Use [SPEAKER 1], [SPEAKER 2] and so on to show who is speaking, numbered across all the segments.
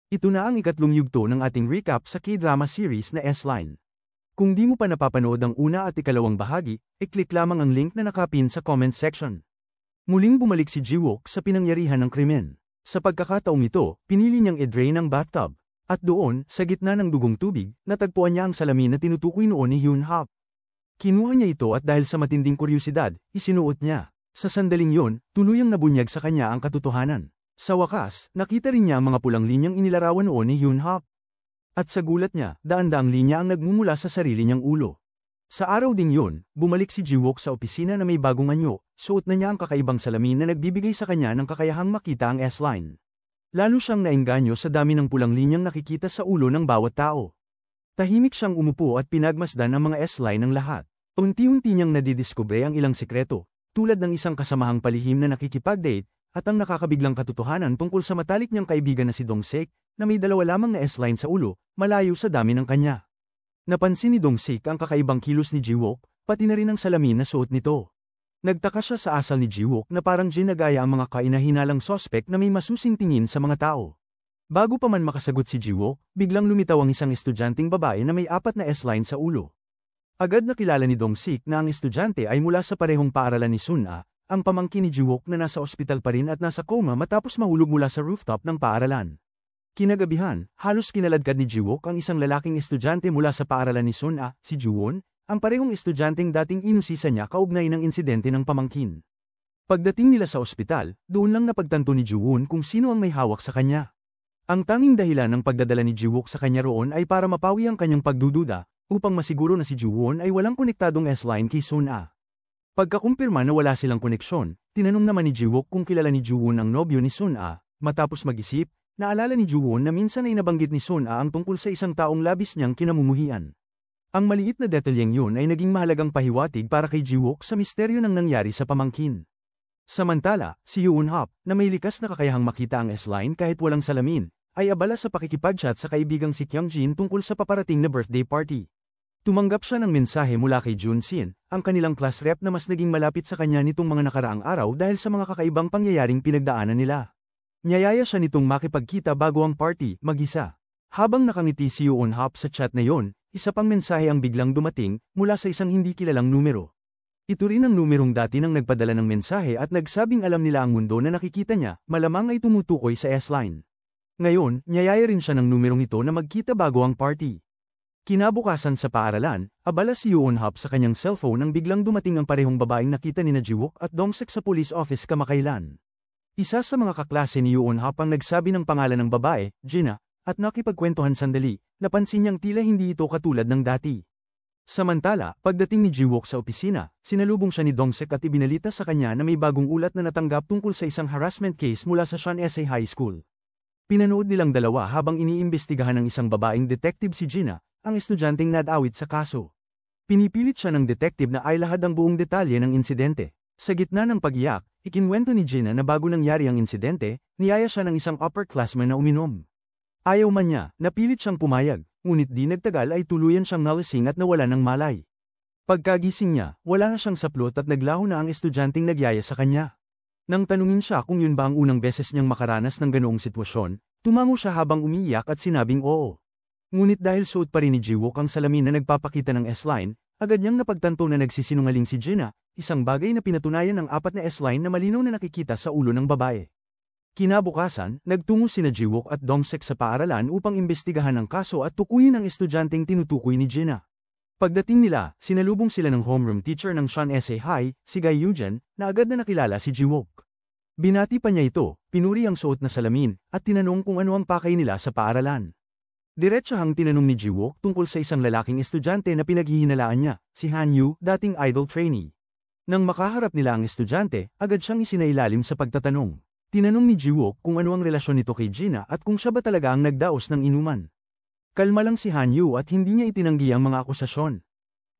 [SPEAKER 1] Ito na ang ikatlong yugto ng ating recap sa K-drama series na S-Line. Kung di mo pa napapanood ang una at ikalawang bahagi, i-click lamang ang link na nakapin sa comment section. Muling bumalik si Ji-wook sa pinangyarihan ng krimen. Sa pagkakataong ito, pinili niyang i-drain ang bathtub. At doon, sa gitna ng dugong tubig, natagpuan niya ang salamin na tinutukoy noon ni Hyun-hap. Kinuha niya ito at dahil sa matinding kuryosidad, isinuot niya. Sa sandaling yon, tuluyang nabunyag sa kanya ang katotohanan. Sa wakas, nakita rin niya ang mga pulang linyang inilarawan noon ni Hyun-hap. At sa gulat niya, daan-daang linya ang nagmumula sa sarili niyang ulo. Sa araw ding yun, bumalik si Ji-wook sa opisina na may bagong anyo, suot na niya ang kakaibang salamin na nagbibigay sa kanya ng kakayahang makita ang S-line. Lalo siyang naengganyo sa dami ng pulang linyang nakikita sa ulo ng bawat tao. Tahimik siyang umupo at pinagmasdan ang mga S-line ng lahat. Unti-unti niyang nadidiskubre ang ilang sekreto, tulad ng isang kasamahang palihim na nakikipag-date, at ang nakakabiglang katotohanan tungkol sa matalik niyang kaibigan na si Dong-sik, na may dalawa lamang na S-line sa ulo, malayo sa dami ng kanya. Napansin ni Dong-sik ang kakaibang kilos ni Ji-wook, pati na rin ang salamin na suot nito. Nagtaka siya sa asal ni Ji-wook na parang ginagaya ang mga kainahinalang sospek na may masusing tingin sa mga tao. Bago pa man makasagot si Ji-wook, biglang lumitaw ang isang estudyanteng babae na may 4 na S-line sa ulo. Agad nakilala ni Dong-sik na ang estudyante ay mula sa parehong paaralan ni Sun-a, ang pamangkin ni Ji-wook na nasa ospital pa rin at nasa coma matapos mahulog mula sa rooftop ng paaralan. Kinagabihan, halos kinaladkad ni Ji-wook ang isang lalaking estudyante mula sa paaralan ni Sun-a, si Ju-won, ang parehong estudyanteng dating inusisa niya kaugnay ng insidente ng pamangkin. Pagdating nila sa ospital, doon lang napagtanto ni Ju-won kung sino ang may hawak sa kanya. Ang tanging dahilan ng pagdadala ni Ji-wook sa kanya roon ay para mapawi ang kanyang pagdududa, upang masiguro na si Ju-won ay walang konektadong S-line kay Sun-a. Pagkakumpirma na wala silang koneksyon, tinanong naman ni Ji-wook kung kilala ni Ju-won ang nobyo ni Sun-a. Matapos mag-isip, naalala ni Ju-won na minsan ay nabanggit ni Sun-a ang tungkol sa isang taong labis niyang kinamumuhian. Ang maliit na detalyeng yun ay naging mahalagang pahiwatig para kay Ji-wook sa misteryo ng nangyari sa pamangkin. Samantala, si Hyun-hap, na may likas na kakayahang makita ang S-line kahit walang salamin, ay abala sa pakikipag-chat sa kaibigang si Kyung-jin tungkol sa paparating na birthday party. Tumanggap siya ng mensahe mula kay Jun-sin, ang kanilang class rep na mas naging malapit sa kanya nitong mga nakaraang araw dahil sa mga kakaibang pangyayaring pinagdaanan nila. Niyayaya siya nitong makipagkita bago ang party, mag-isa. Habang nakangiti si Hyun-hap sa chat na yon, isa pang mensahe ang biglang dumating, mula sa isang hindi kilalang numero. Ito rin ang numerong dati nang nagpadala ng mensahe at nagsabing alam nila ang mundo na nakikita niya, malamang ay tumutukoy sa S-line. Ngayon, niyayaya rin siya ng numerong ito na magkita bago ang party. Kinabukasan sa paaralan, abala si Hyun-hap sa kanyang cellphone nang biglang dumating ang parehong babaeng nakita ni Ji-wook at Dong-sik sa police office kamakailan. Isa sa mga kaklase ni Hyun-hap ang nagsabi ng pangalan ng babae, Gina, at nakipagkwentuhan sandali, napansin niyang tila hindi ito katulad ng dati. Samantala, pagdating ni Ji-wook sa opisina, sinalubong siya ni Dong-sik at ibinalita sa kanya na may bagong ulat na natanggap tungkol sa isang harassment case mula sa Shanesa High School. Pinanood nilang dalawa habang iniimbestigahan ng isang babaeng detective si Gina, ang estudyanteng nadawit sa kaso. Pinipilit siya ng detective na ailahad ang buong detalye ng insidente. Sa gitna ng pag-iyak, ikinwento ni Gina na bago nangyari ang insidente, niyaya siya ng isang upperclassman na uminom. Ayaw man niya, napilit siyang pumayag, ngunit di nagtagal ay tuluyan siyang nalasing at nawala ng malay. Pagkagising niya, wala na siyang saplot at naglaho na ang estudyanteng nagyaya sa kanya. Nang tanungin siya kung yun ba ang unang beses niyang makaranas ng ganoong sitwasyon, tumango siya habang umiiyak at sinabing oo. Ngunit dahil suot pa rin ni Ji-wook ang salamin na nagpapakita ng S-line, agad niyang napagtanto na nagsisinungaling si Gina, isang bagay na pinatunayan ng 4 na S-line na malinaw na nakikita sa ulo ng babae. Kinabukasan, nagtungo sina Ji-wook at Dong-sik sa paaralan upang imbestigahan ang kaso at tukuyin ang estudyanteng tinutukoy ni Gina. Pagdating nila, sinalubong sila ng homeroom teacher ng Shanesa High, si Gai Eugen, na agad na nakilala si Ji-wook. Binati pa niya ito, pinuri ang suot na salamin, at tinanong kung ano ang pakay nila sa paaralan. Diretsahang tinanong ni Ji-wook tungkol sa isang lalaking estudyante na pinaghihinalaan niya, si Han-yu, dating idol trainee. Nang makaharap nila ang estudyante, agad siyang isinailalim sa pagtatanong. Tinanong ni Ji-wook kung ano ang relasyon nito kay Gina at kung siya ba talaga ang nagdaos ng inuman. Kalma lang si Han-yu at hindi niya itinanggi ang mga akusasyon.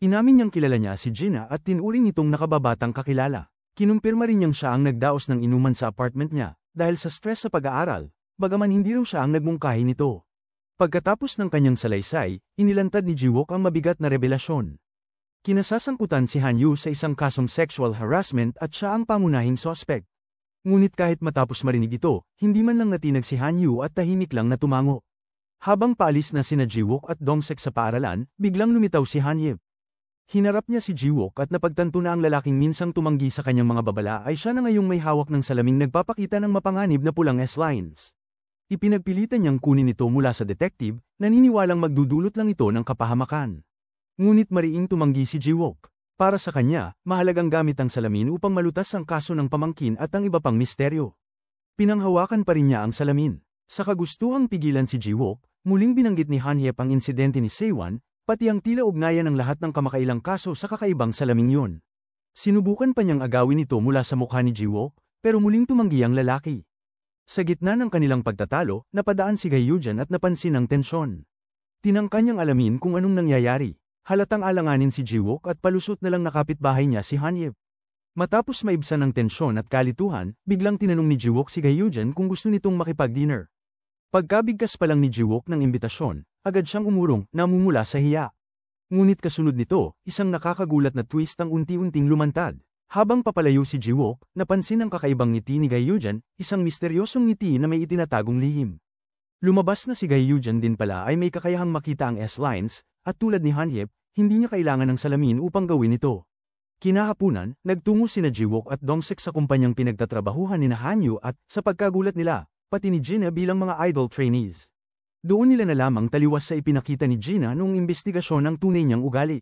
[SPEAKER 1] Inamin niyang kilala niya si Gina at tinuring itong nakababatang kakilala. Kinumpirma rin niyang siya ang nagdaos ng inuman sa apartment niya, dahil sa stress sa pag-aaral, bagaman hindi raw siya ang nagmungkahi nito. Pagkatapos ng kanyang salaysay, inilantad ni Ji-wook ang mabigat na revelasyon. Kinasasangkutan si Han-yu sa isang kasong sexual harassment at siya ang pangunahing sospek. Ngunit kahit matapos marinig ito, hindi man lang natinag si Hanyu at tahimik lang na tumango. Habang paalis na sina Jiwook at Dongseok sa paaralan, biglang lumitaw si Hanyip. Hinarap niya si Jiwook at napagtanto na ang lalaking minsang tumanggi sa kanyang mga babala ay siya na ngayong may hawak ng salaming nagpapakita ng mapanganib na pulang S-lines. Ipinagpilitan niyang kunin ito mula sa detective, naniniwalang magdudulot lang ito ng kapahamakan. Ngunit mariing tumanggi si Jiwook. Para sa kanya, mahalagang gamit ang salamin upang malutas ang kaso ng pamangkin at ang iba pang misteryo. Pinanghawakan pa rin niya ang salamin. Sa kagustuhang pigilan si Jiwook, muling binanggit ni Hanyip ang insidente ni Sewon, pati ang tila ugnayan ng lahat ng kamakailang kaso sa kakaibang salaming yun. Sinubukan pa niyang agawin ito mula sa mukha ni Jiwook, pero muling tumanggi ang lalaki. Sa gitna ng kanilang pagtatalo, napadaan si Gaeyojan at napansin ang tensyon. Tinangka niyang alamin kung anong nangyayari. Halatang alanganin si Jiwook at palusot na lang na kapitbahay niya si Hanyip. Matapos maibsan ang tensyon at kalituhan, biglang tinanong ni Jiwook si Gaeyojan kung gusto nitong makipag-dinner. Pagkabigkas pa lang ni Jiwook ng imbitasyon, agad siyang umurong, namumula sa hiya. Ngunit kasunod nito, isang nakakagulat na twist ang unti-unting lumantad. Habang papalayo si Jiwook, napansin ang kakaibang ngiti ni Gaeyojan, isang misteryosong ngiti na may itinatagong lihim. Lumabas na si Gaeyojan din pala ay may kakayahang makita ang S-lines, at tulad ni Hanyip, hindi niya kailangan ng salamin upang gawin ito. Kinahapunan, nagtungo sina Jiwook at Dongseok sa kumpanyang pinagtatrabahuhan ni Hanyu at, sa pagkagulat nila, pati ni Gina bilang mga idol trainees. Doon nila na lamang taliwas sa ipinakita ni Gina noong imbestigasyon ng tunay niyang ugali.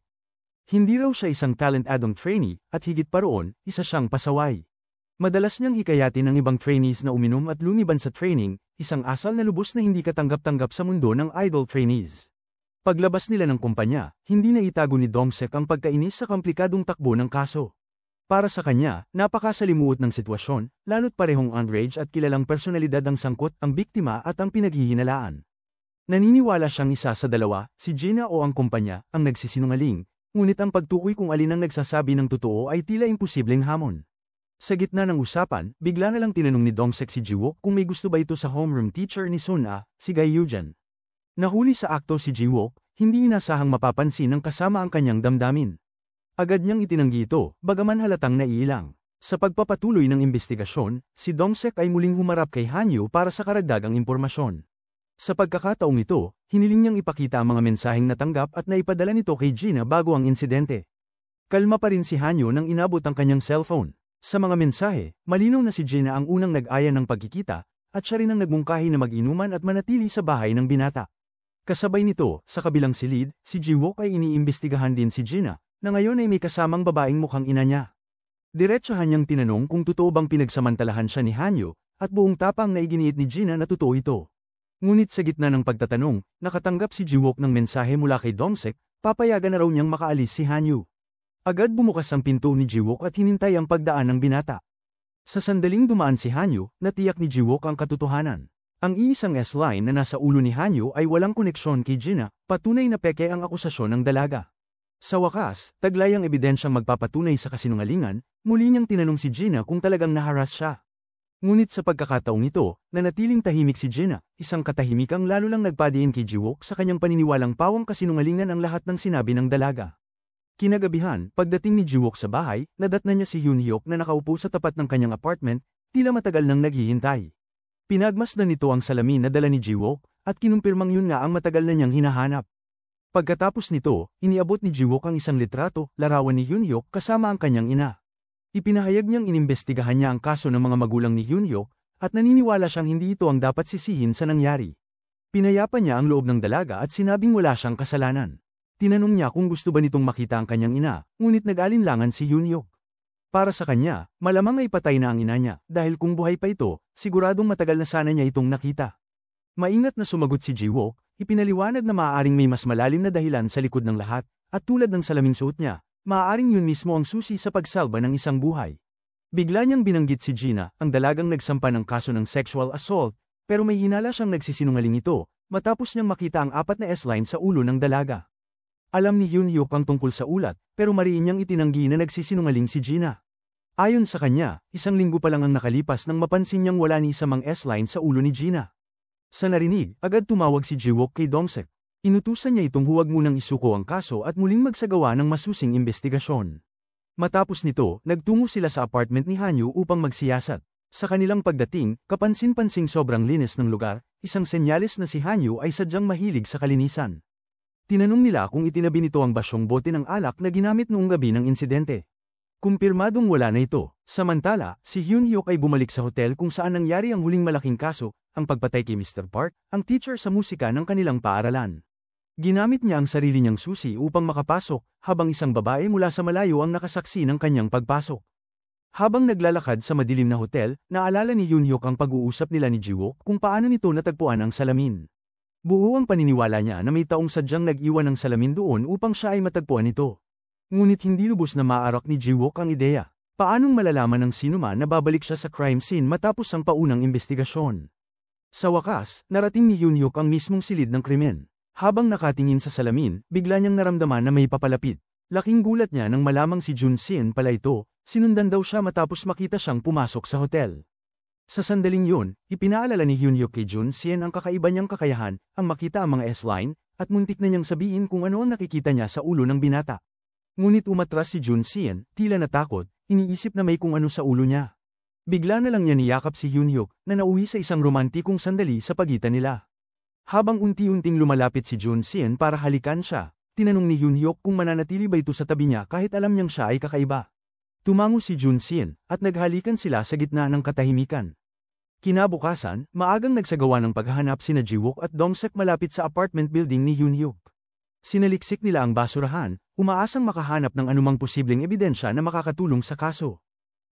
[SPEAKER 1] Hindi raw siya isang talent add-on trainee, at higit pa roon, isa siyang pasaway. Madalas niyang hikayatin ang ibang trainees na uminom at lumiban sa training, isang asal na lubos na hindi katanggap-tanggap sa mundo ng idol trainees. Paglabas nila ng kumpanya, hindi na itago ni Dongseok ang pagkainis sa komplikadong takbo ng kaso. Para sa kanya, napakasalimuot ng sitwasyon, lalo't parehong underage at kilalang personalidad ang sangkot, ang biktima at ang pinaghihinalaan. Naniniwala siyang isa sa dalawa, si Gina o ang kumpanya, ang nagsisinungaling, ngunit ang pagtukoy kung alin ang nagsasabi ng totoo ay tila imposibleng hamon. Sa gitna ng usapan, bigla na lang tinanong ni Dongseok si Jiwook kung may gusto ba ito sa homeroom teacher ni Sun-a, si Gaeyojan. Nahuli sa akto si Jiwook, hindi inasahang mapapansin ng kasama ang kanyang damdamin. Agad niyang itinanggi ito, bagaman halatang naiilang. Sa pagpapatuloy ng imbestigasyon, si Dongseok ay muling humarap kay Hanyu para sa karagdagang impormasyon. Sa pagkakataong ito, hiniling niyang ipakita ang mga mensaheng natanggap at naipadala nito kay Gina bago ang insidente. Kalma pa rin si Hanyu nang inabot ang kanyang cellphone. Sa mga mensahe, malinaw na si Gina ang unang nag-aya ng pagkikita, at siya rin ang nagmungkahi na mag-inuman at manatili sa bahay ng binata. Kasabay nito, sa kabilang silid, si Jiwook ay iniimbestigahan din si Gina, na ngayon ay may kasamang babaeng mukhang ina niya. Diretsahan niyang tinanong kung totoo bang pinagsamantalahan siya ni Hanyu, at buong tapang na iginiit ni Gina na totoo ito. Ngunit sa gitna ng pagtatanong, nakatanggap si Jiwook ng mensahe mula kay Dongseok, papayagan na raw niyang makaalis si Hanyu. Agad bumukas ang pinto ni Jiwook at hinintay ang pagdaan ng binata. Sa sandaling dumaan si Hanyu, natiyak ni Jiwook ang katotohanan. Ang iisang S-line na nasa ulo ni Hanyu ay walang koneksyon kay Gina, patunay na peke ang akusasyon ng dalaga. Sa wakas, taglay ang ebidensyang magpapatunay sa kasinungalingan, muli niyang tinanong si Gina kung talagang naharas siya. Ngunit sa pagkakataong ito, nanatiling tahimik si Gina, isang katahimikang lalo lang nagpadiin kay Jiwook sa kanyang paniniwalang pawang kasinungalingan ang lahat ng sinabi ng dalaga. Kinagabihan, pagdating ni Jiwook sa bahay, nadatnan niya si Yoon-hyuk na nakaupo sa tapat ng kanyang apartment, tila matagal nang naghihintay. Pinagmasdan nito ang salamin na dala ni Jiwook, at kinumpirmang yun nga ang matagal na niyang hinahanap. Pagkatapos nito, iniabot ni Jiwook ang isang litrato, larawan ni Yoon-hyuk kasama ang kanyang ina. Ipinahayag niyang inimbestigahan niya ang kaso ng mga magulang ni Yoon-hyuk, at naniniwala siyang hindi ito ang dapat sisihin sa nangyari. Pinayapa niya ang loob ng dalaga at sinabing wala siyang kasalanan. Tinanong niya kung gusto ba nitong makita ang kanyang ina, ngunit nag-alinlangan si Yoon-hyuk. Para sa kanya, malamang ay patay na ang ina niya, dahil kung buhay pa ito, siguradong matagal na sana niya itong nakita. Maingat na sumagot si Jiwook, ipinaliwanag na maaaring may mas malalim na dahilan sa likod ng lahat, at tulad ng salaming suot niya, maaaring yun mismo ang susi sa pagsalba ng isang buhay. Bigla niyang binanggit si Gina, ang dalagang nagsampa ng kaso ng sexual assault, pero may hinala siyang nagsisinungaling ito, matapos niyang makita ang 4 na S-line sa ulo ng dalaga. Alam ni Yoon-hyuk ang tungkol sa ulat, pero mariin niyang itinanggi na nagsisinungaling si Gina. Ayon sa kanya, 1 linggo pa lang ang nakalipas nang mapansin niyang wala ni isa mang S-line sa ulo ni Gina. Sa narinig, agad tumawag si Jiwook kay Dongseok. Inutusan niya itong huwag munang isuko ang kaso at muling magsagawa ng masusing imbestigasyon. Matapos nito, nagtungo sila sa apartment ni Hanyu upang magsiyasat. Sa kanilang pagdating, kapansin-pansing sobrang linis ng lugar, isang senyales na si Hanyu ay sadyang mahilig sa kalinisan. Tinanong nila kung itinabi nito ang basyong bote ng alak na ginamit noong gabi ng insidente. Kumpirmadong wala na ito. Samantala, si Hyun-hyuk ay bumalik sa hotel kung saan nangyari ang huling malaking kaso, ang pagpatay kay Mr. Park, ang teacher sa musika ng kanilang paaralan. Ginamit niya ang sarili niyang susi upang makapasok, habang isang babae mula sa malayo ang nakasaksi ng kanyang pagpasok. Habang naglalakad sa madilim na hotel, naalala ni Hyun-hyuk ang pag-uusap nila ni Ji-wook kung paano nito natagpuan ang salamin. Buo ang paniniwala niya na may taong sadyang nag-iwan ng salamin doon upang siya ay matagpuan ito. Ngunit hindi lubos na maarak ni Ji-wook ang ideya. Paanong malalaman ng sinuman na babalik siya sa crime scene matapos ang paunang investigasyon? Sa wakas, narating ni Hyun-hyuk ang mismong silid ng krimen. Habang nakatingin sa salamin, bigla niyang naramdaman na may papalapit. Laking gulat niya nang malamang si Jun-sien pala ito, sinundan daw siya matapos makita siyang pumasok sa hotel. Sa sandaling yun, ipinaalala ni Hyun-hyuk kay Jun-sien ang kakaiba niyang kakayahan, ang makita ang mga S-line, at muntik na niyang sabihin kung ano ang nakikita niya sa ulo ng binata. Ngunit umatras si Jun-sien, tila natakot, iniisip na may kung ano sa ulo niya. Bigla na lang niya niyakap si Hyun-hyuk, na nauwi sa isang romantikong sandali sa pagitan nila. Habang unti-unting lumalapit si Jun-sien para halikan siya, tinanong ni Hyun-hyuk kung mananatili ba ito sa tabi niya kahit alam niyang siya ay kakaiba. Tumango si Jun-sien, at naghalikan sila sa gitna ng katahimikan. Kinabukasan, maagang nagsagawa ng paghahanap sina Ji-wook at Dong-sek malapit sa apartment building ni Hyun-hyuk. Sinaliksik nila ang basurahan, umaasang makahanap ng anumang posibleng ebidensya na makakatulong sa kaso.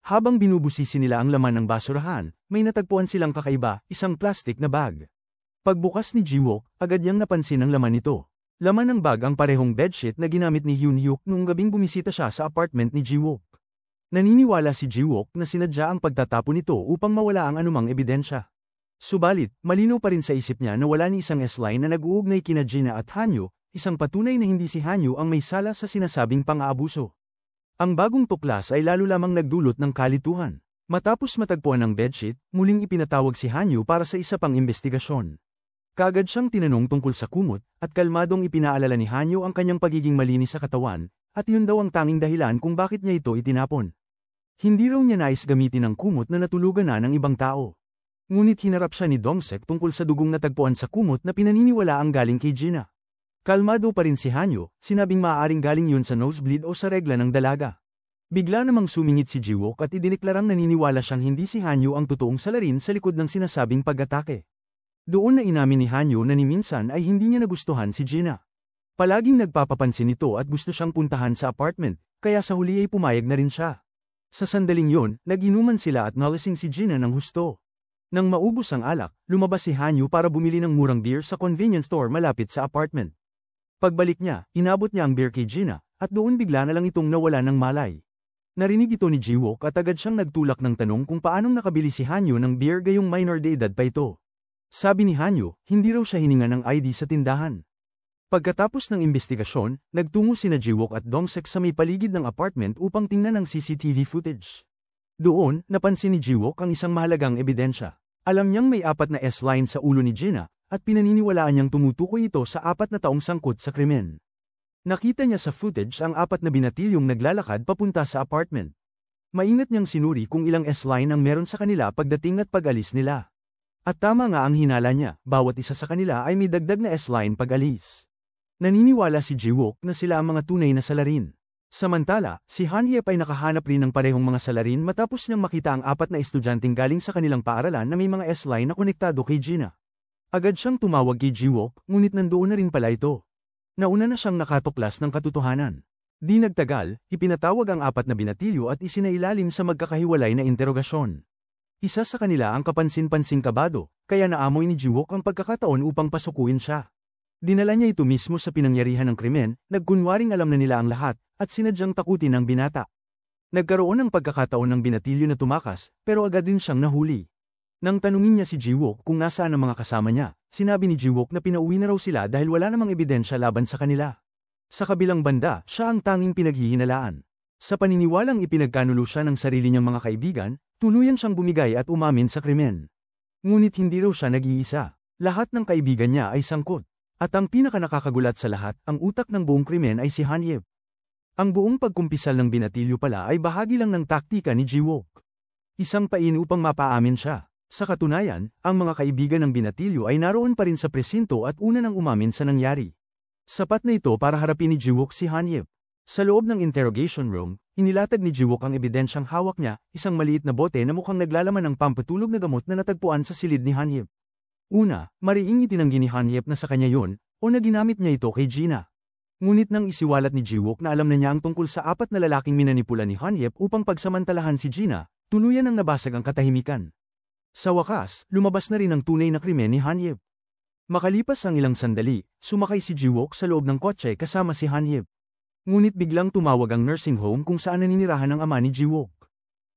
[SPEAKER 1] Habang binubusisi nila ang laman ng basurahan, may natagpuan silang kakaiba, isang plastic na bag. Pagbukas ni Ji-wook, agad niyang napansin ang laman nito. Laman ng bag ang parehong bedsheet na ginamit ni Hyun-hyuk noong gabing bumisita siya sa apartment ni Ji-wook. Naniniwala si Ji-wook na sinadya ang pagtatapon nito upang mawala ang anumang ebidensya. Subalit, malinaw pa rin sa isip niya na wala ni isang S-line na nag-uugnay kina Jina at Hanyu, isang patunay na hindi si Hanyu ang may sala sa sinasabing pang-aabuso. Ang bagong tuklas ay lalo lamang nagdulot ng kalituhan. Matapos matagpuan ang bedsheet, muling ipinatawag si Hanyu para sa isa pang investigasyon. Kaagad siyang tinanong tungkol sa kumot, at kalmadong ipinaalala ni Hanyu ang kanyang pagiging malinis sa katawan, at yun daw ang tanging dahilan kung bakit niya ito itinapon. Hindi raw niya nais gamitin ang kumot na natulugan na ng ibang tao. Ngunit hinarap siya ni Dong-sek tungkol sa dugong natagpuan sa kumot na pinaniniwala ang galing kay Jina. Kalmado pa rin si Hanyu, sinabing maaaring galing yun sa nosebleed o sa regla ng dalaga. Bigla namang sumingit si Ji-wook at idineklarang naniniwala siyang hindi si Hanyu ang totoong salarin sa likod ng sinasabing pag-atake. Doon na inamin ni Hanyu na ni minsan ay hindi niya nagustuhan si Jina. Palaging nagpapapansin ito at gusto siyang puntahan sa apartment, kaya sa huli ay pumayag na rin siya. Sa sandaling yon, nag-inuman sila at nalasing si Jina ng husto. Nang maubos ang alak, lumabas si Hanyu para bumili ng murang beer sa convenience store malapit sa apartment. Pagbalik niya, inabot niya ang beer kay Jina, at doon bigla na lang itong nawala ng malay. Narinig ito ni Ji-wook at agad siyang nagtulak ng tanong kung paanong nakabili si Hanyu ng beer gayong minor de edad pa ito. Sabi ni Hanyu, hindi raw siya hininga ng ID sa tindahan. Pagkatapos ng investigasyon, nagtungo sina Ji-wook at Dong-sek sa may paligid ng apartment upang tingnan ang CCTV footage. Doon, napansin ni Ji-wook ang isang mahalagang ebidensya. Alam niyang may 4 na S-line sa ulo ni Jina, at pinaniniwalaan niyang tumutukoy ito sa 4 na taong sangkot sa krimen. Nakita niya sa footage ang 4 na binatilyong naglalakad papunta sa apartment. Maingat niyang sinuri kung ilang S-line ang meron sa kanila pagdating at pag-alis nila. At tama nga ang hinala niya, bawat isa sa kanila ay may dagdag na S-line pag-alis. Naniniwala si Ji-wook na sila ang mga tunay na salarin. Samantala, si Han-hyep ay nakahanap rin ng parehong mga salarin matapos niyang makita ang 4 na estudyanteng galing sa kanilang paaralan na may mga S-line na konektado kay Jina. Agad siyang tumawag kay Ji-wook, ngunit nandoon na rin pala ito. Nauna na siyang nakatuklas ng katotohanan. Di nagtagal, ipinatawag ang 4 na binatilyo at isinailalim sa magkakahiwalay na interogasyon. Isa sa kanila ang kapansin-pansing kabado, kaya naamoy ni Ji-wook ang pagkakataon upang pasukuin siya. Dinala niya ito mismo sa pinangyarihan ng krimen, nagkunwaring alam na nila ang lahat, at sinadyang takutin ang binata. Nagkaroon ng pagkakataon ng binatilyo na tumakas, pero agad din siyang nahuli. Nang tanungin niya si Ji-wook kung nasaan ang mga kasama niya, sinabi ni Ji-wook na pinauwi na raw sila dahil wala namang ebidensya laban sa kanila. Sa kabilang banda, siya ang tanging pinaghihinalaan. Sa paniniwalang ipinagkanulo siya ng sarili niyang mga kaibigan, tuluyan siyang bumigay at umamin sa krimen. Ngunit hindi raw siya nag-iisa. Lahat ng kaibigan niya ay sangkot. At ang pinakanakakagulat sa lahat, ang utak ng buong krimen ay si Han-hyep. Ang buong pagkumpisal ng binatilyo pala ay bahagi lang ng taktika ni Ji-wook. isang pain upang mapaamin siya. Sa katunayan, ang mga kaibigan ng binatilyo ay naroon pa rin sa presinto at una nang umamin sa nangyari. Sapat na ito para harapin ni Jiwook si Han-yip. Sa loob ng interrogation room, inilatag ni Jiwook ang ebidensyang hawak niya, isang maliit na bote na mukhang naglalaman ng pampatulog na gamot na natagpuan sa silid ni Han-yip. Una, mariing itinanggi ni Han-yip na sa kanya yun, o na ginamit niya ito kay Gina. Ngunit nang isiwalat ni Jiwook na alam na niya ang tungkol sa 4 na lalaking minanipula ni Han-yip upang pagsamantalahan si Gina, tuluyan ang nabasag ang katahimikan. Sa wakas, lumabas na rin ang tunay na krimen ni Han-yip. Makalipas ang ilang sandali, sumakay si Jiwook sa loob ng kotse kasama si Han-yip. Ngunit biglang tumawag ang nursing home kung saan naninirahan ang ama ni Jiwook.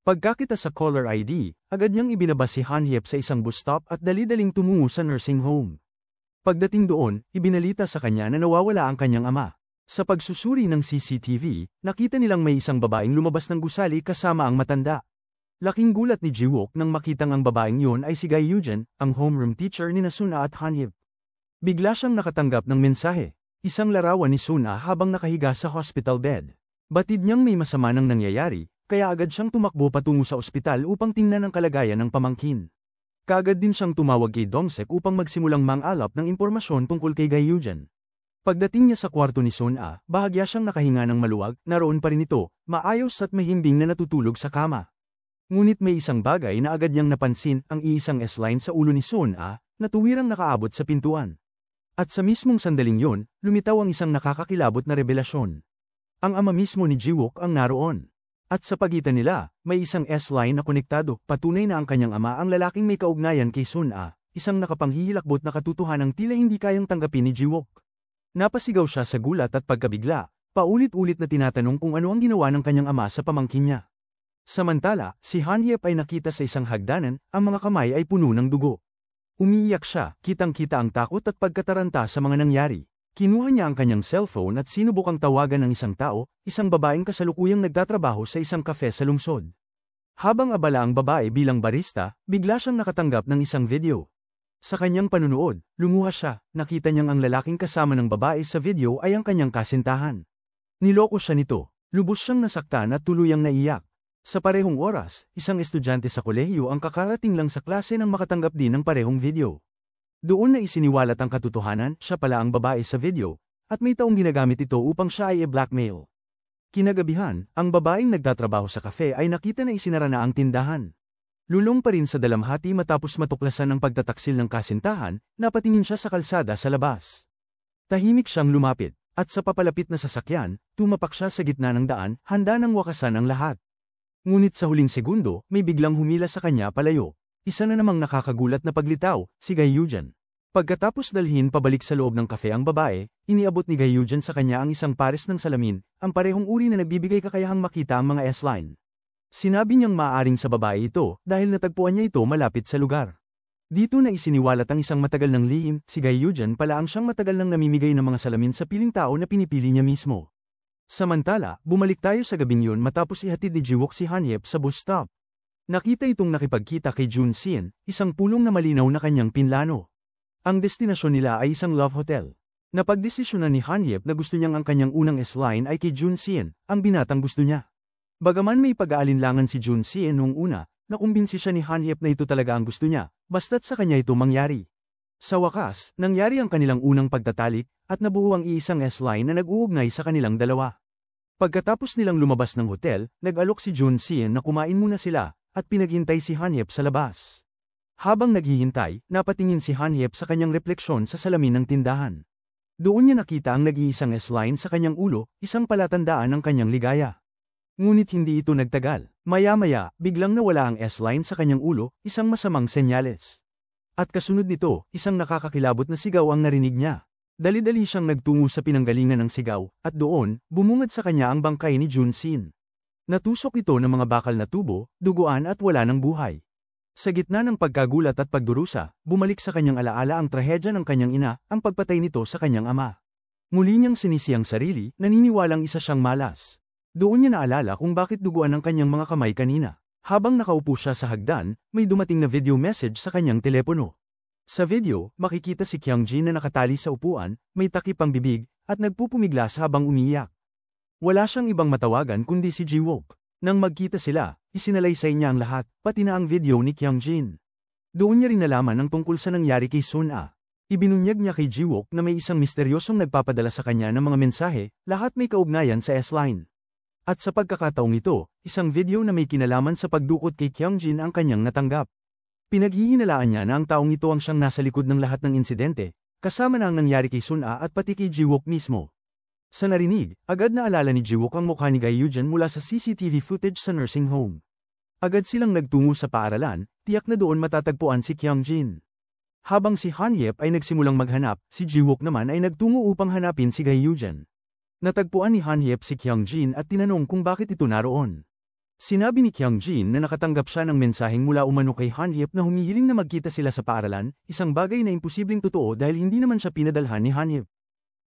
[SPEAKER 1] Pagkakita sa caller ID, agad niyang ibinaba si Han-yip sa isang bus stop at dali-daling tumungo sa nursing home. Pagdating doon, ibinalita sa kanya na nawawala ang kanyang ama. Sa pagsusuri ng CCTV, nakita nilang may isang babaeng lumabas ng gusali kasama ang matanda. Laking gulat ni Jiwook nang makitang ang babaeng yun ay si Ga Eugene, ang homeroom teacher ni Suna at Han-yip. Bigla siyang nakatanggap ng mensahe. Isang larawan ni Suna habang nakahiga sa hospital bed. Batid niyang may masama nang nangyayari, kaya agad siyang tumakbo patungo sa ospital upang tingnan ang kalagayan ng pamangkin. Kaagad din siyang tumawag kay Dong-sek upang magsimulang mang-alap ng impormasyon tungkol kay Ga Eugene. Pagdating niya sa kwarto ni Suna, bahagya siyang nakahinga ng maluwag, naroon pa rin ito, maayos at mahimbing na natutulog sa kama. Ngunit may isang bagay na agad niyang napansin, ang iisang S-line sa ulo ni Suna, na tuwirang nakaabot sa pintuan. At sa mismong sandaling yon, lumitaw ang isang nakakakilabot na revelasyon. Ang ama mismo ni Jiwook ang naroon. At sa pagitan nila, may isang S-line na konektado, patunay na ang kanyang ama ang lalaking may kaugnayan kay Suna, isang nakapanghihilakbot na katotohanang tila hindi kayang tanggapin ni Jiwook. Napasigaw siya sa gulat at pagkabigla, paulit-ulit na tinatanong kung ano ang ginawa ng kanyang ama sa pamangkin niya. Samantala, si Han-yip ay nakita sa isang hagdanan, ang mga kamay ay puno ng dugo. Umiiyak siya, kitang-kita ang takot at pagkataranta sa mga nangyari. Kinuha niya ang kanyang cellphone at sinubukang tawagan ng isang tao, isang babaeng kasalukuyang nagtatrabaho sa isang kafe sa lungsod. Habang abala ang babae bilang barista, bigla siyang nakatanggap ng isang video. Sa kanyang panunood, lumuha siya, nakita niyang ang lalaking kasama ng babae sa video ay ang kanyang kasintahan. Niloko siya nito, lubos siyang nasaktan at tuluyang naiyak. Sa parehong oras, isang estudyante sa kolehiyo ang kakarating lang sa klase nang makatanggap din ng parehong video. Doon na isiniwalat ang katotohanan, siya pala ang babae sa video, at may taong ginagamit ito upang siya ay i-blackmail. Kinagabihan, ang babaeng nagtatrabaho sa kafe ay nakita na isinara na ang tindahan. Lulong pa rin sa dalamhati matapos matuklasan ang pagtataksil ng kasintahan, napatingin siya sa kalsada sa labas. Tahimik siyang lumapit, at sa papalapit na sasakyan, tumapak siya sa gitna ng daan, handa nang wakasan ang lahat. Ngunit sa huling segundo, may biglang humila sa kanya palayo. Isa na namang nakakagulat na paglitaw, si Ga Eugene. Pagkatapos dalhin pabalik sa loob ng kafe ang babae, iniabot ni Ga Eugene sa kanya ang isang pares ng salamin, ang parehong uri na nagbibigay kakayahang makita ang mga S-line. Sinabi niyang maaaring sa babae ito dahil natagpuan niya ito malapit sa lugar. Dito na isiniwalat ang isang matagal ng lihim, si Ga Eugene pala ang siyang matagal nang namimigay ng mga salamin sa piling tao na pinipili niya mismo. Samantala, bumalik tayo sa gabing yun matapos ihatid ni Jiwook si Han-yip sa bus stop. Nakita itong nakipagkita kay Jun-sien, isang pulong na malinaw na kanyang pinlano. Ang destinasyon nila ay isang love hotel. Napagdesisyonan ni Han-yip na gusto niyang ang kanyang unang S-line ay kay Jun-sien, ang binatang gusto niya. Bagaman may pag-aalinlangan si Jun-sien noong una, nakumbinsi siya ni Han-yip na ito talaga ang gusto niya, basta't sa kanya ito mangyari. Sa wakas, nangyari ang kanilang unang pagtatalik, at nabuo ang iisang S-line na nag-uugnay sa kanilang dalawa. Pagkatapos nilang lumabas ng hotel, nag-alok si Jun-sien na kumain muna sila, at pinaghintay si Han-yip sa labas. Habang naghihintay, napatingin si Han-yip sa kanyang refleksyon sa salamin ng tindahan. Doon niya nakita ang nag-iisang S-line sa kanyang ulo, isang palatandaan ng kanyang ligaya. Ngunit hindi ito nagtagal. Maya-maya, biglang nawala ang S-line sa kanyang ulo, isang masamang senyales. At kasunod nito, isang nakakakilabot na sigaw ang narinig niya. Dali-dali siyang nagtungo sa pinanggalingan ng sigaw, at doon, bumungad sa kanya ang bangkay ni Jun-sien. Natusok ito ng mga bakal na tubo, duguan at wala ng buhay. Sa gitna ng pagkagulat at pagdurusa, bumalik sa kanyang alaala ang trahedya ng kanyang ina, ang pagpatay nito sa kanyang ama. Muli niyang sinisi ang sarili, naniniwalang isa siyang malas. Doon niya naalala kung bakit duguan ang kanyang mga kamay kanina. Habang nakaupo siya sa hagdan, may dumating na video message sa kanyang telepono. Sa video, makikita si Kyung-jin na nakatali sa upuan, may takip ang bibig, at nagpupumiglas habang umiiyak. Wala siyang ibang matawagan kundi si Jiwook. Nang magkita sila, isinalaysay niya ang lahat, pati na ang video ni Kyungjin. Doon niya rin nalaman ang tungkol sa nangyari kay Sun-a. Ibinunyag niya kay Jiwook na may isang misteryosong nagpapadala sa kanya ng mga mensahe, lahat may kaugnayan sa S-Line. At sa pagkakataong ito, isang video na may kinalaman sa pagdukot kay Kyungjin ang kanyang natanggap. Pinaghihinalaan niya na ang taong ito ang siyang nasa likod ng lahat ng insidente, kasama na ang nangyari kay Sun-a at pati kay Jiwook mismo. Sa narinig, agad na alala ni Jiwook ang mukha ni Gaehyun mula sa CCTV footage sa nursing home. Agad silang nagtungo sa paaralan, tiyak na doon matatagpuan si Kyungjin. Habang si Hanyep ay nagsimulang maghanap, si Jiwook naman ay nagtungo upang hanapin si Gaehyun. Natagpuan ni Hanyep si Kyungjin at tinanong kung bakit ito naroon. Sinabi ni Kyungjin na nakatanggap siya ng mensaheng mula umano kay Hanyep na humihiling na magkita sila sa paaralan, isang bagay na imposibleng totoo dahil hindi naman siya pinadalhan ni Hanyep.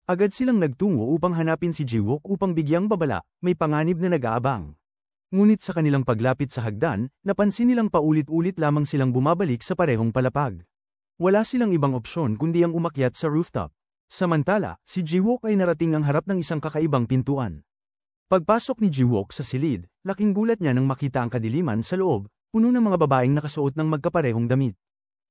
[SPEAKER 1] Agad silang nagtungo upang hanapin si Jiwook upang bigyang babala, may panganib na nag-aabang. Ngunit sa kanilang paglapit sa hagdan, napansin nilang paulit-ulit lamang silang bumabalik sa parehong palapag. Wala silang ibang opsyon kundi ang umakyat sa rooftop. Samantala, si Jiwook ay narating ang harap ng isang kakaibang pintuan. Pagpasok ni Jiwook sa silid, laking gulat niya nang makita ang kadiliman sa loob, puno ng mga babaeng nakasuot ng magkaparehong damit.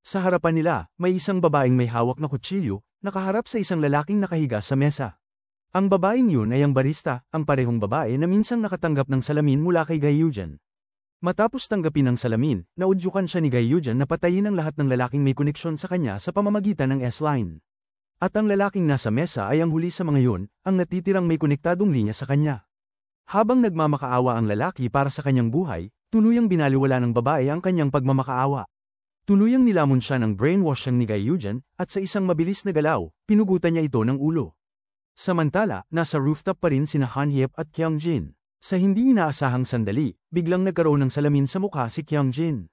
[SPEAKER 1] Sa harapan nila, may isang babaeng may hawak na kutsilyo, nakaharap sa isang lalaking nakahiga sa mesa. Ang babaeng yun ay ang barista, ang parehong babae na minsang nakatanggap ng salamin mula kay Gaehyun. Matapos tanggapin ang salamin, naudyukan siya ni Gaehyun na patayin ang lahat ng lalaking may koneksyon sa kanya sa pamamagitan ng S-Line. At ang lalaking nasa mesa ay ang huli sa mga yun, ang natitirang may konektadong linya sa kanya. Habang nagmamakaawa ang lalaki para sa kanyang buhay, tuluyang binaliwala ng babae ang kanyang pagmamakaawa. Tuluyang nilamon siya ng brainwash ni Gaehyun, at sa isang mabilis na galaw, pinugutan niya ito ng ulo. Samantala, nasa rooftop pa rin sina Hanyep at Kyungjin. Sa hindi inaasahang sandali, biglang nagkaroon ng salamin sa mukha si Kyungjin.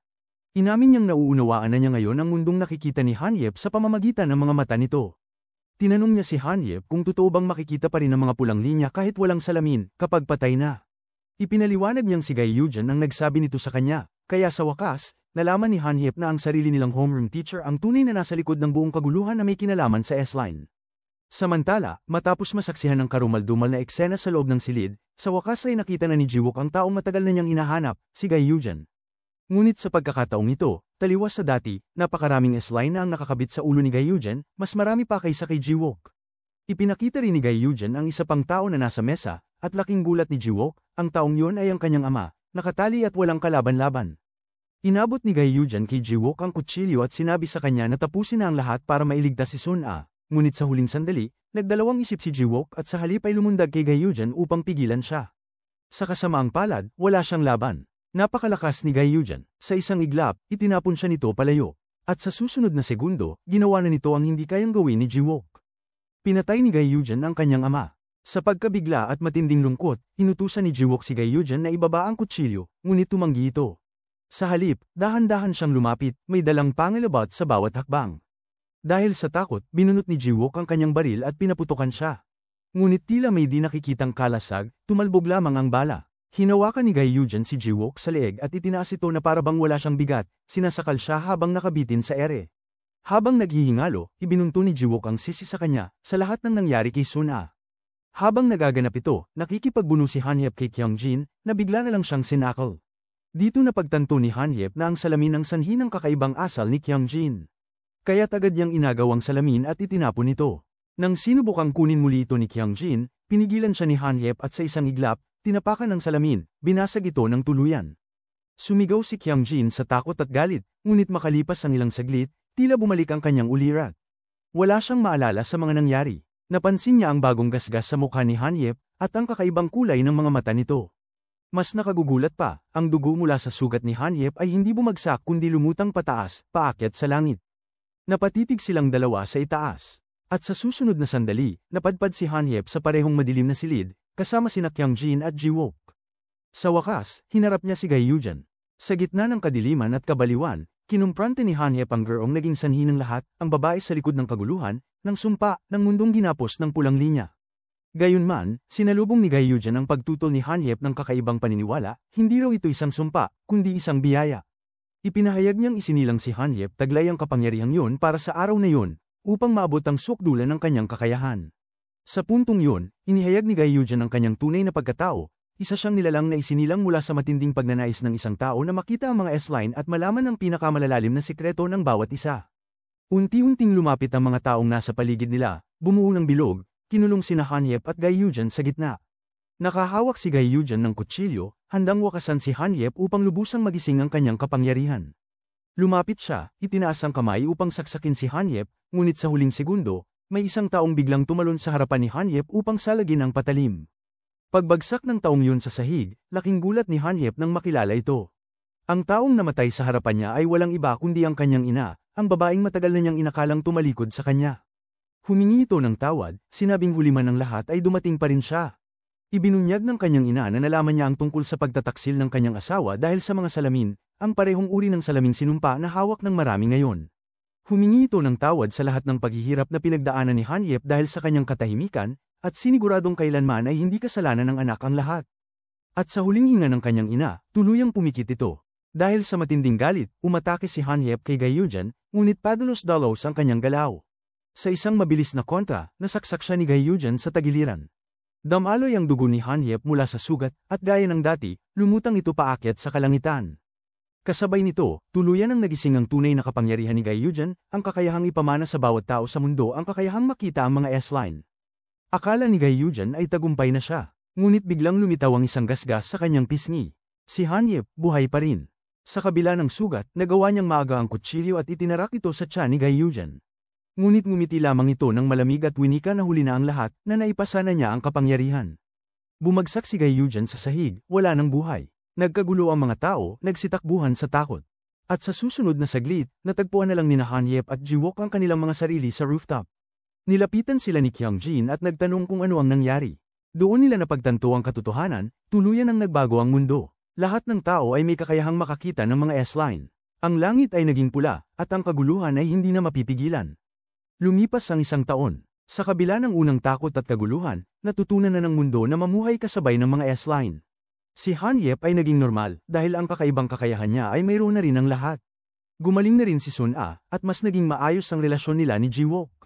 [SPEAKER 1] Inamin niyang nauunawaan na niya ngayon ang mundong nakikita ni Hanyep sa pamamagitan ng mga mata nito. Tinanong niya si Hanyep kung totoo bang makikita pa rin ang mga pulang linya kahit walang salamin, kapag patay na. Ipinaliwanag niyang si Gaehyun ang nagsabi nito sa kanya, kaya sa wakas, nalaman ni Hanyep na ang sarili nilang homeroom teacher ang tunay na nasa likod ng buong kaguluhan na may kinalaman sa S-Line. Samantala, matapos masaksihan ng karumal-dumal na eksena sa loob ng silid, sa wakas ay nakita na ni Jiwook ang taong matagal na niyang hinahanap, si Gaehyun. Ngunit sa pagkakataong ito, taliwas sa dati, napakaraming S-Line na ang nakakabit sa ulo ni Gaehyun, mas marami pa kaysa kay Jiwook. Ipinakita rin ni Gaehyun ang isa pang tao na nasa mesa, at laking gulat ni Jiwook, ang taong yun ay ang kanyang ama, nakatali at walang kalaban-laban. Inabot ni Gaehyun kay Jiwook ang kutsilyo at sinabi sa kanya na tapusin na ang lahat para mailigtas si Sun-a, ngunit sa huling sandali, nagdalawang isip si Jiwook at sa halip ay lumundag kay Gaehyun upang pigilan siya. Sa kasamaang palad, wala siyang laban. Napakalakas ni Gaehyun, sa isang iglap, itinapon siya nito palayo. At sa susunod na segundo, ginawa na nito ang hindi kayang gawin ni Jiwook. Pinatay ni Gaehyun ang kanyang ama. Sa pagkabigla at matinding lungkot, inutusan ni Jiwook si Gaehyun na ibaba ang kutsilyo, ngunit tumanggi ito. Sa halip, dahan-dahan siyang lumapit, may dalang pangilabot sa bawat hakbang. Dahil sa takot, binunot ni Jiwook ang kanyang baril at pinaputukan siya. Ngunit tila may di nakikitang kalasag, tumalbog lamang ang bala. Hinawakan ni Gaehyun si Jiwook sa leeg at itinaas ito na parabang wala siyang bigat, sinasakal siya habang nakabitin sa ere. Habang naghihingalo, ibinunto ni Jiwook ang sisi sa kanya, sa lahat ng nangyari kay Sun-a. Habang nagaganap ito, nakikipagbuno si Hanyep kay Kyungjin, na bigla na lang siyang sinakal. Dito napagtanto ni Hanyep na ang salamin ang sanhi ng kakaibang asal ni Kyungjin. Kaya't agad niyang inagaw ang salamin at itinapon ito. Nang sinubukang kunin muli ito ni Kyungjin, pinigilan siya ni Hanyep at sa isang iglap, tinapakan ng salamin, binasag ito ng tuluyan. Sumigaw si Kyungjin sa takot at galit, ngunit makalipas ang ilang saglit, tila bumalik ang kanyang ulirat. Wala siyang maalala sa mga nangyari. Napansin niya ang bagong gasgas sa mukha ni Hanyep at ang kakaibang kulay ng mga mata nito. Mas nakagugulat pa, ang dugo mula sa sugat ni Hanyep ay hindi bumagsak kundi lumutang pataas, paakyat sa langit. Napatitig silang dalawa sa itaas. At sa susunod na sandali, napadpad si Hanyep sa parehong madilim na silid, kasama sina Kyungjin at Jiwook. Sa wakas, hinarap niya si Gaehyun. Sa gitna ng kadiliman at kabaliwan, kinumprante ni Hanyep ang girong naging sanhi ng lahat, ang babae sa likod ng kaguluhan, ng sumpa, ng mundong ginapos ng pulang linya. Gayunman, sinalubong ni Gaehyun ang pagtutol ni Hanyep ng kakaibang paniniwala, hindi raw ito isang sumpa, kundi isang biyaya. Ipinahayag niyang isinilang si Hanyep taglay ang kapangyarihang yun para sa araw na yun, upang maabot ang sukdulan ng kanyang kakayahan. Sa puntong yun, inihayag ni Gaehyun ang kanyang tunay na pagkatao, Isa siyang nilalang na isinilang mula sa matinding pagnanais ng isang tao na makita ang mga S-line at malaman ang pinakamalalalim na sikreto ng bawat isa. Unti-unting lumapit ang mga taong nasa paligid nila, bumuo ng bilog, kinulong sina Hanyep at Gaiyujan sa gitna. Nakahawak si Gaiyujan ng kutsilyo, handang wakasan si Hanyep upang lubusang magising ang kanyang kapangyarihan. Lumapit siya, itinaas ang kamay upang saksakin si Hanyep, ngunit sa huling segundo, may isang taong biglang tumalon sa harapan ni Hanyep upang salagin ang patalim. Pagbagsak ng taong yun sa sahig, laking gulat ni Hanyep nang makilala ito. Ang taong namatay sa harapan niya ay walang iba kundi ang kanyang ina, ang babaeng matagal na niyang inakalang tumalikod sa kanya. Humingi ito ng tawad, sinabing huli man ng lahat ay dumating pa rin siya. Ibinunyag ng kanyang ina na nalaman niya ang tungkol sa pagtataksil ng kanyang asawa dahil sa mga salamin, ang parehong uri ng salaming sinumpa na hawak ng marami ngayon. Humingi ito ng tawad sa lahat ng paghihirap na pinagdaanan ni Hanyep dahil sa kanyang katahimikan, at siniguradong kailanman ay hindi kasalanan ng anak ang lahat. At sa huling hinga ng kanyang ina, tuluyang pumikit ito. Dahil sa matinding galit, umatake si Hanyep kay Gaiyujan, ngunit padalos-dalos ang kanyang galaw. Sa isang mabilis na kontra, nasaksak siya ni Gaiyujan sa tagiliran. Damaloy ang dugo ni Hanyep mula sa sugat, at gaya ng dati, lumutang ito paakyat sa kalangitan. Kasabay nito, tuluyan ang nagising ang tunay na kapangyarihan ni Gaiyujan, ang kakayahang ipamana sa bawat tao sa mundo ang kakayahang makita ang mga S-line. Akala ni Gaiyujan ay tagumpay na siya, ngunit biglang lumitaw ang isang gasgas sa kanyang pisngi. Si Hanyep, buhay pa rin. Sa kabila ng sugat, nagawa niyang maaga ang kutsilyo at itinarak ito sa tiyan ni Gaiyujan. Ngunit ngumiti lamang ito ng malamig at winika na huli na ang lahat, na naipasa na niya ang kapangyarihan. Bumagsak si Gaiyujan sa sahig, wala ng buhay. Nagkagulo ang mga tao, nagsitakbuhan sa takot. At sa susunod na saglit, natagpuan na lang ni Hanyep at Jiwook ang kanilang mga sarili sa rooftop. Nilapitan sila ni Kyungjin at nagtanong kung ano ang nangyari. Doon nila napagtanto ang katotohanan, tuluyan ang nagbago ang mundo. Lahat ng tao ay may kakayahang makakita ng mga S-line. Ang langit ay naging pula, at ang kaguluhan ay hindi na mapipigilan. Lumipas ang isang taon. Sa kabila ng unang takot at kaguluhan, natutunan na ng mundo na mamuhay kasabay ng mga S-line. Si Hanyep ay naging normal dahil ang kakaibang kakayahan niya ay mayroon na rin ang lahat. Gumaling na rin si Sun A, at mas naging maayos ang relasyon nila ni Jiwook.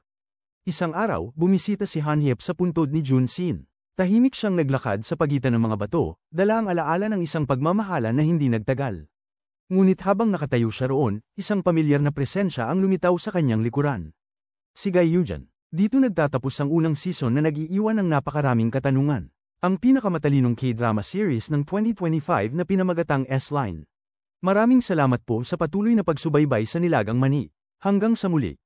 [SPEAKER 1] Isang araw, bumisita si Hanyep sa puntod ni Junsin. Tahimik siyang naglakad sa pagitan ng mga bato, dala ang alaala ng isang pagmamahala na hindi nagtagal. Ngunit habang nakatayo siya roon, isang pamilyar na presensya ang lumitaw sa kanyang likuran. Si Gaiyujan. Dito nagtatapos ang unang season na nag-iiwan ng napakaraming katanungan. Ang pinakamatalinong K-drama series ng 2025 na pinamagatang S-Line. Maraming salamat po sa patuloy na pagsubaybay sa Nilagang Mani. Hanggang sa muli.